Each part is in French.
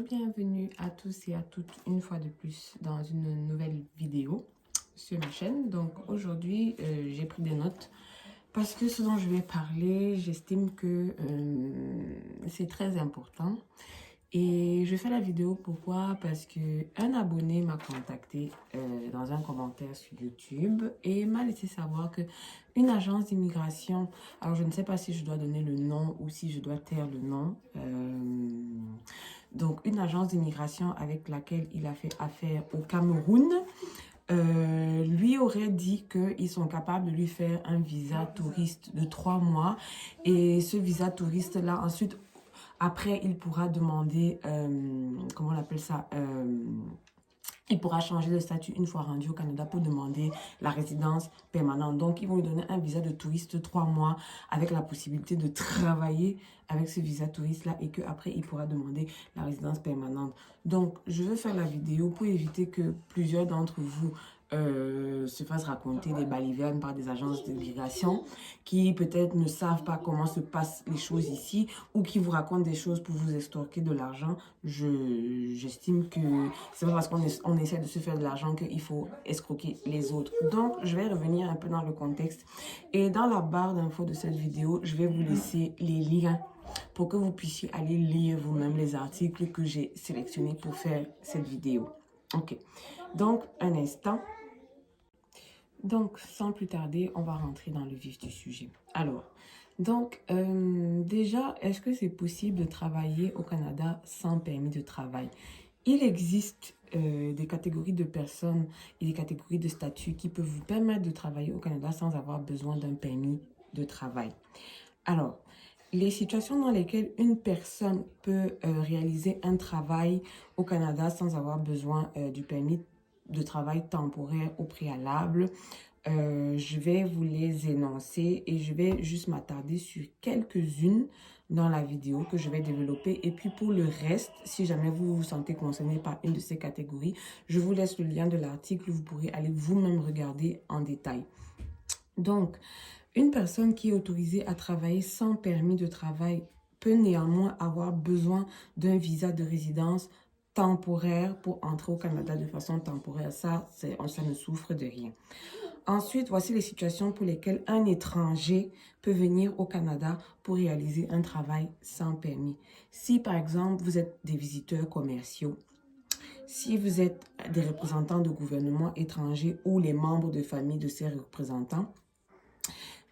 Bienvenue à tous et à toutes une fois de plus dans une nouvelle vidéo sur ma chaîne. Donc aujourd'hui, j'ai pris des notes parce que ce dont je vais parler, j'estime que c'est très important. Et je fais la vidéo pourquoi? Parce que un abonné m'a contacté dans un commentaire sur YouTube et m'a laissé savoir que une agence d'immigration, alors je ne sais pas si je dois donner le nom ou si je dois taire le nom, donc une agence d'immigration avec laquelle il a fait affaire au Cameroun, lui aurait dit qu'ils sont capables de lui faire un visa touriste de 3 mois et ce visa touriste là ensuite après, il pourra demander, comment on appelle ça, il pourra changer de statut une fois rendu au Canada pour demander la résidence permanente. Donc, ils vont lui donner un visa de touriste 3 mois avec la possibilité de travailler avec ce visa touriste-là et qu'après, il pourra demander la résidence permanente. Donc, je vais faire la vidéo pour éviter que plusieurs d'entre vous se fassent raconter des balivernes par des agences d'immigration qui peut-être ne savent pas comment se passent les choses ici ou qui vous racontent des choses pour vous extorquer de l'argent. J'estime que c'est pas parce qu'on essaie de se faire de l'argent qu'il faut escroquer les autres. Donc, je vais revenir un peu dans le contexte. Et dans la barre d'infos de cette vidéo, je vais vous laisser les liens pour que vous puissiez aller lire vous-même les articles que j'ai sélectionnés pour faire cette vidéo. Ok. Donc, un instant. Donc, sans plus tarder, on va rentrer dans le vif du sujet. Alors, donc, déjà, est-ce que c'est possible de travailler au Canada sans permis de travail? Il existe des catégories de personnes et des catégories de statuts qui peuvent vous permettre de travailler au Canada sans avoir besoin d'un permis de travail. Alors, les situations dans lesquelles une personne peut réaliser un travail au Canada sans avoir besoin du permis de travail temporaire au préalable, je vais vous les énoncer et je vais juste m'attarder sur quelques-unes dans la vidéo que je vais développer. Et puis pour le reste, si jamais vous vous sentez concerné par une de ces catégories, je vous laisse le lien de l'article, vous pourrez aller vous-même regarder en détail. Donc, une personne qui est autorisée à travailler sans permis de travail peut néanmoins avoir besoin d'un visa de résidence temporaire pour entrer au Canada de façon temporaire. Ça ne souffre de rien. Ensuite, voici les situations pour lesquelles un étranger peut venir au Canada pour réaliser un travail sans permis. Si, par exemple, vous êtes des visiteurs commerciaux, si vous êtes des représentants de gouvernements étrangers ou les membres de famille de ces représentants,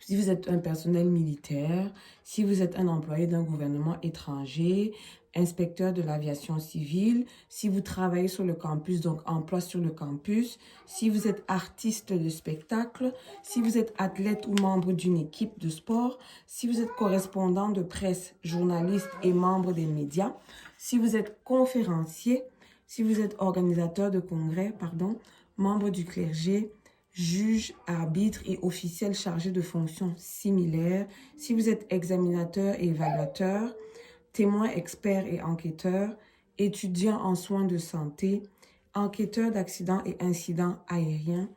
si vous êtes un personnel militaire, si vous êtes un employé d'un gouvernement étranger, inspecteur de l'aviation civile, si vous travaillez sur le campus, donc emploi sur le campus, si vous êtes artiste de spectacle, si vous êtes athlète ou membre d'une équipe de sport, si vous êtes correspondant de presse, journaliste et membre des médias, si vous êtes conférencier, si vous êtes organisateur de congrès, membre du clergé, juge, arbitre et officiel chargé de fonctions similaires, si vous êtes examinateur et évaluateur, témoin expert et enquêteur, étudiant en soins de santé, enquêteur d'accidents et incidents aériens,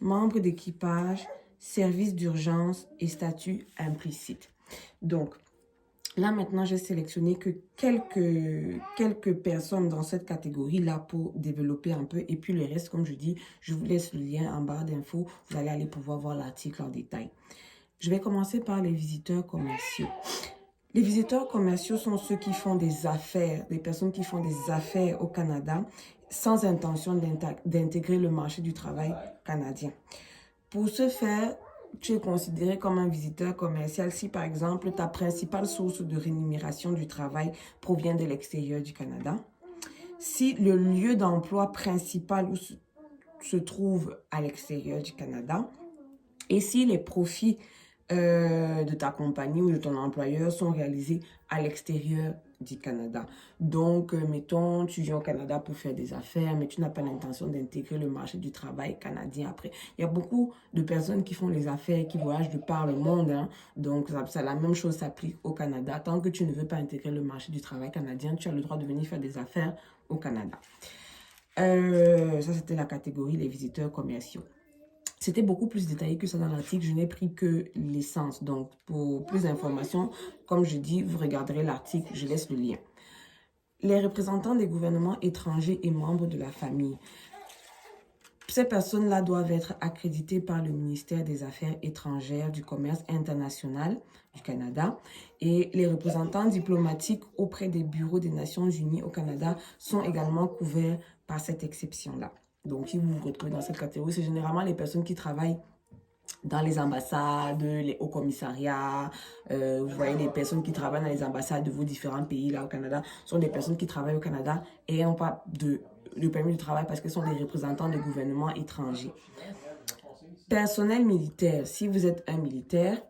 membre d'équipage, service d'urgence et statut implicite. Donc, là, maintenant, j'ai sélectionné que quelques personnes dans cette catégorie-là pour développer un peu. Et puis, le reste, comme je dis, je vous laisse le lien en barre d'infos. Vous allez aller pouvoir voir l'article en détail. Je vais commencer par les visiteurs commerciaux. Les visiteurs commerciaux sont ceux qui font des affaires, des personnes qui font des affaires au Canada sans intention d'intégrer le marché du travail canadien. Pour ce faire, tu es considéré comme un visiteur commercial si, par exemple, ta principale source de rémunération du travail provient de l'extérieur du Canada. Si le lieu d'emploi principal se trouve à l'extérieur du Canada. Et si les profits de ta compagnie ou de ton employeur sont réalisés à l'extérieur du Canada. Donc, mettons, tu viens au Canada pour faire des affaires, mais tu n'as pas l'intention d'intégrer le marché du travail canadien après. Il y a beaucoup de personnes qui font les affaires, qui voyagent de par le monde. Hein. Donc, la même chose s'applique au Canada. Tant que tu ne veux pas intégrer le marché du travail canadien, tu as le droit de venir faire des affaires au Canada. Ça, c'était la catégorie des visiteurs commerciaux. C'était beaucoup plus détaillé que ça dans l'article. Je n'ai pris que l'essence. Donc, pour plus d'informations, comme je dis, vous regarderez l'article. Je laisse le lien. les représentants des gouvernements étrangers et membres de la famille. Ces personnes-là doivent être accréditées par le ministère des Affaires étrangères, du Commerce international du Canada, et les représentants diplomatiques auprès des bureaux des Nations Unies au Canada sont également couverts par cette exception-là. Donc, si vous vous retrouvez dans cette catégorie, c'est généralement les personnes qui travaillent dans les ambassades, les hauts commissariats, vous voyez les personnes qui travaillent dans les ambassades de vos différents pays là au Canada, sont des personnes qui travaillent au Canada et n'ont pas de permis de travail parce qu'elles sont des représentants de gouvernements étrangers. Personnel militaire, si vous êtes un militaire,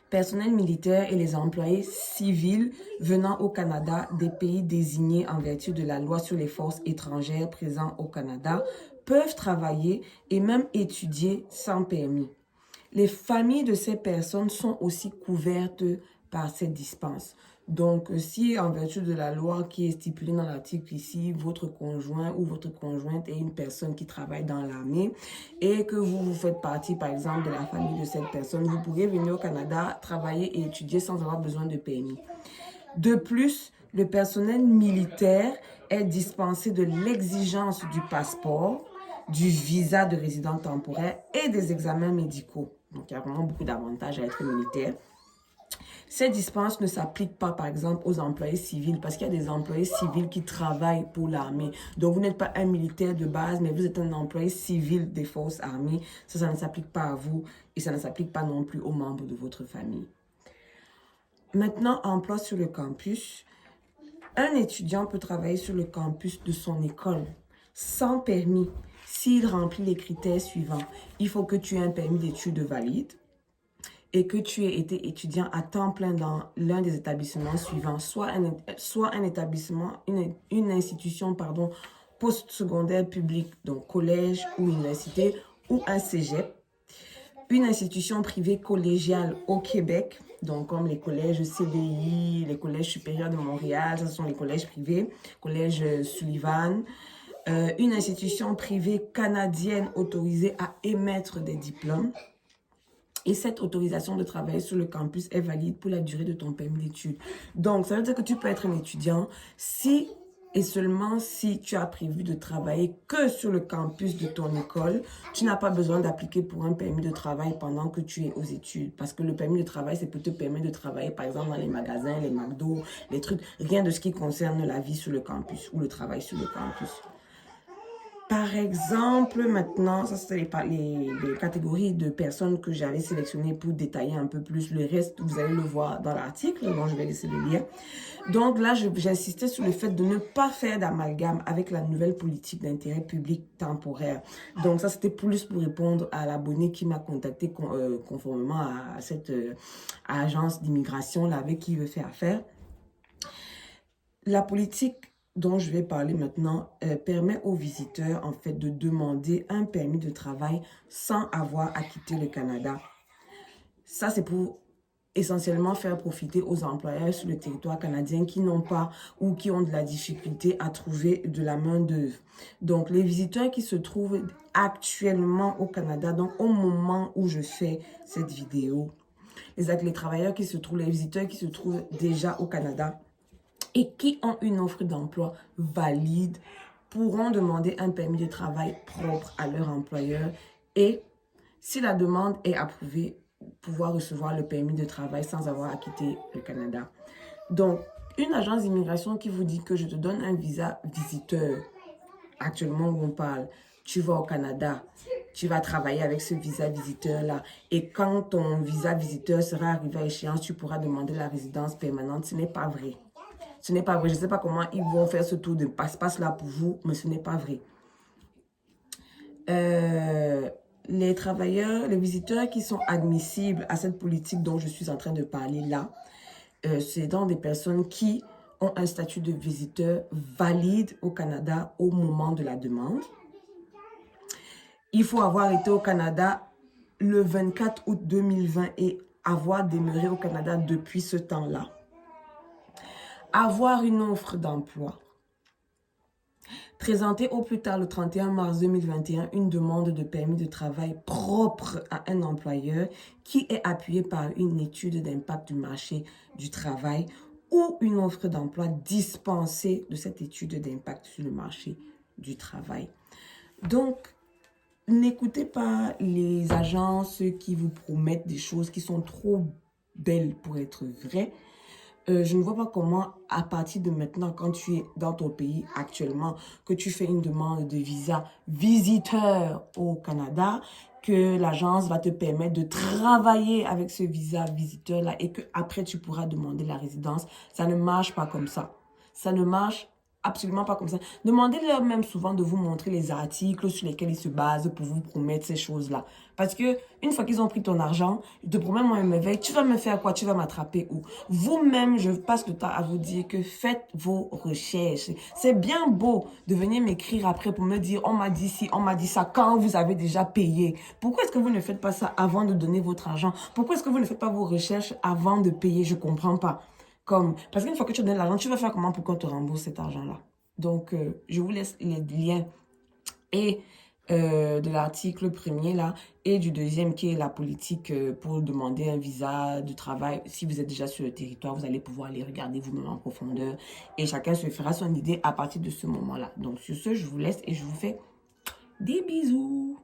personnel militaire et les employés civils venant au Canada des pays désignés en vertu de la loi sur les forces étrangères présentes au Canada peuvent travailler et même étudier sans permis. Les familles de ces personnes sont aussi couvertes par cette dispense. Donc, si en vertu de la loi qui est stipulée dans l'article ici, votre conjoint ou votre conjointe est une personne qui travaille dans l'armée et que vous faites partie, par exemple, de la famille de cette personne, vous pourrez venir au Canada, travailler et étudier sans avoir besoin de permis. De plus, le personnel militaire est dispensé de l'exigence du passeport, du visa de résident temporaire et des examens médicaux. Donc, il y a vraiment beaucoup d'avantages à être militaire. Ces dispenses ne s'appliquent pas, par exemple, aux employés civils parce qu'il y a des employés civils qui travaillent pour l'armée. Donc, vous n'êtes pas un militaire de base, mais vous êtes un employé civil des forces armées. Ça ne s'applique pas à vous et ça ne s'applique pas non plus aux membres de votre famille. Maintenant, emploi sur le campus. Un étudiant peut travailler sur le campus de son école sans permis s'il remplit les critères suivants. Il faut que tu aies un permis d'études valide et que tu aies été étudiant à temps plein dans l'un des établissements suivants, soit un établissement, une institution, postsecondaire publique, donc collège ou université, ou un cégep, une institution privée collégiale au Québec, donc comme les collèges CDI, les collèges supérieurs de Montréal, ce sont les collèges privés, collège Sullivan, une institution privée canadienne autorisée à émettre des diplômes. Et cette autorisation de travailler sur le campus est valide pour la durée de ton permis d'études. Donc, ça veut dire que tu peux être un étudiant si et seulement si tu as prévu de travailler que sur le campus de ton école, tu n'as pas besoin d'appliquer pour un permis de travail pendant que tu es aux études. Parce que le permis de travail, c'est pour te permettre de travailler, par exemple, dans les magasins, les McDo, les trucs, rien de ce qui concerne la vie sur le campus ou le travail sur le campus. Par exemple, maintenant, ça c'est les catégories de personnes que j'avais sélectionnées pour détailler un peu plus. Le reste, vous allez le voir dans l'article, donc je vais laisser le lien. Donc là, j'insistais sur le fait de ne pas faire d'amalgame avec la nouvelle politique d'intérêt public temporaire. Donc ça, c'était plus pour répondre à l'abonné qui m'a contacté conformément à cette agence d'immigration avec qui il veut faire affaire. La politique dont je vais parler maintenant permet aux visiteurs en fait de demander un permis de travail sans avoir à quitter le Canada. Ça, c'est pour essentiellement faire profiter aux employeurs sur le territoire canadien qui n'ont pas ou qui ont de la difficulté à trouver de la main-d'œuvre. Donc, les visiteurs qui se trouvent actuellement au Canada, donc au moment où je fais cette vidéo, les travailleurs qui se trouvent, les visiteurs qui se trouvent déjà au Canada, et qui ont une offre d'emploi valide pourront demander un permis de travail propre à leur employeur et, si la demande est approuvée, pouvoir recevoir le permis de travail sans avoir à quitter le Canada. Donc, une agence d'immigration qui vous dit que je te donne un visa visiteur, actuellement où on parle, tu vas au Canada, tu vas travailler avec ce visa visiteur-là. Et quand ton visa visiteur sera arrivé à échéance, tu pourras demander la résidence permanente. Ce n'est pas vrai. Ce n'est pas vrai. Je ne sais pas comment ils vont faire ce tour de passe-passe là pour vous, mais ce n'est pas vrai. Les travailleurs, les visiteurs qui sont admissibles à cette politique dont je suis en train de parler là, c'est dans des personnes qui ont un statut de visiteur valide au Canada au moment de la demande. Il faut avoir été au Canada le 24 août 2020 et avoir demeuré au Canada depuis ce temps-là. Avoir une offre d'emploi. Présenter au plus tard le 31 mars 2021 une demande de permis de travail propre à un employeur qui est appuyée par une étude d'impact du marché du travail ou une offre d'emploi dispensée de cette étude d'impact sur le marché du travail. Donc, n'écoutez pas les agences qui vous promettent des choses qui sont trop belles pour être vraies. Je ne vois pas comment, à partir de maintenant, quand tu es dans ton pays actuellement, que tu fais une demande de visa visiteur au Canada, que l'agence va te permettre de travailler avec ce visa visiteur-là et que après tu pourras demander la résidence. Ça ne marche pas comme ça. Ça ne marche absolument pas comme ça. Demandez-leur même souvent de vous montrer les articles sur lesquels ils se basent pour vous promettre ces choses-là. Parce que une fois qu'ils ont pris ton argent, ils te promettent moi m'éveil, tu vas me faire quoi? Tu vas m'attraper où? Vous-même, je passe le temps à vous dire que faites vos recherches. C'est bien beau de venir m'écrire après pour me dire on m'a dit ci, on m'a dit ça quand vous avez déjà payé. Pourquoi est-ce que vous ne faites pas ça avant de donner votre argent? Pourquoi est-ce que vous ne faites pas vos recherches avant de payer? Je comprends pas. Parce qu'une fois que tu donnes l'argent, tu vas faire comment pour qu'on te rembourse cet argent-là? Donc, je vous laisse les liens et de l'article premier là et du deuxième qui est la politique pour demander un visa de travail. Si vous êtes déjà sur le territoire, vous allez pouvoir les regarder vous-même en profondeur et chacun se fera son idée à partir de ce moment-là. Donc, sur ce, je vous laisse et je vous fais des bisous.